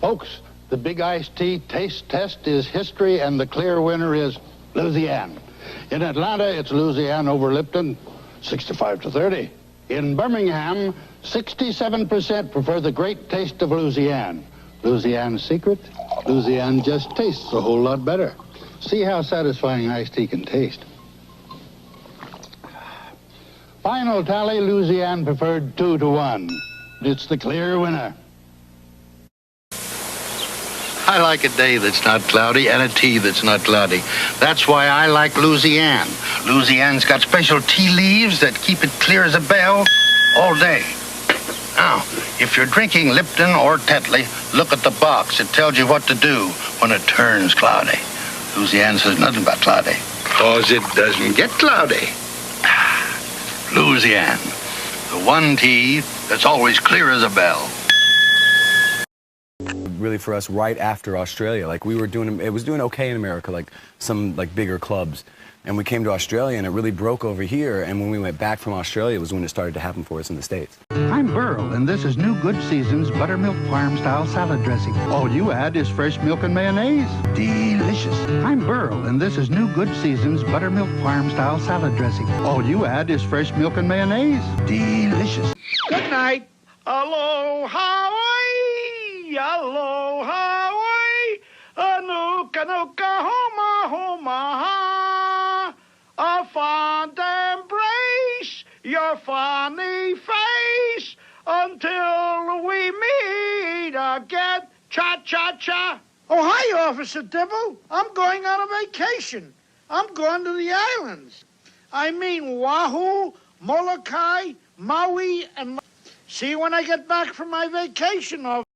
Folks, the big iced tea taste test is history, and the clear winner is Louisiana. In Atlanta, it's Louisiana over Lipton, 65-30. In Birmingham, 67% prefer the great taste of Louisiana. Louisiana's secret? Louisiana just tastes a whole lot better. See how satisfying iced tea can taste. Final tally, Louisiana preferred 2-1. It's the clear winner. I like a day that's not cloudy and a tea that's not cloudy. That's why I like Louisiana. Louisiana's got special tea leaves that keep it clear as a bell all day. Now, if you're drinking Lipton or Tetley, look at the box. It tells you what to do when it turns cloudy. Louisiana says nothing about cloudy, 'cause it doesn't get cloudy. Louisiana, the one tea that's always clear as a bell. Really for us right after Australia, like we were doing, it was doing okay in America, like some like bigger clubs, and we came to Australia and it really broke over here, and when we went back from Australia was when it started to happen for us in the States. I'm Burl, and this is New Good Season's Buttermilk Farm Style Salad Dressing. All you add is fresh milk and mayonnaise. Delicious. I'm Burl, and this is New Good Season's Buttermilk Farm Style Salad Dressing. All you add is fresh milk and mayonnaise. Delicious. Good night. Aloha, aloha, anuka, nuka, homa, homa, ha. A fond embrace, your funny face, until we meet again. Cha-cha-cha. Oh, hi, Officer Dibble. I'm going on a vacation. I'm going to the islands. I mean Oahu, Molokai, Maui, and... See you when I get back from my vacation, Officer.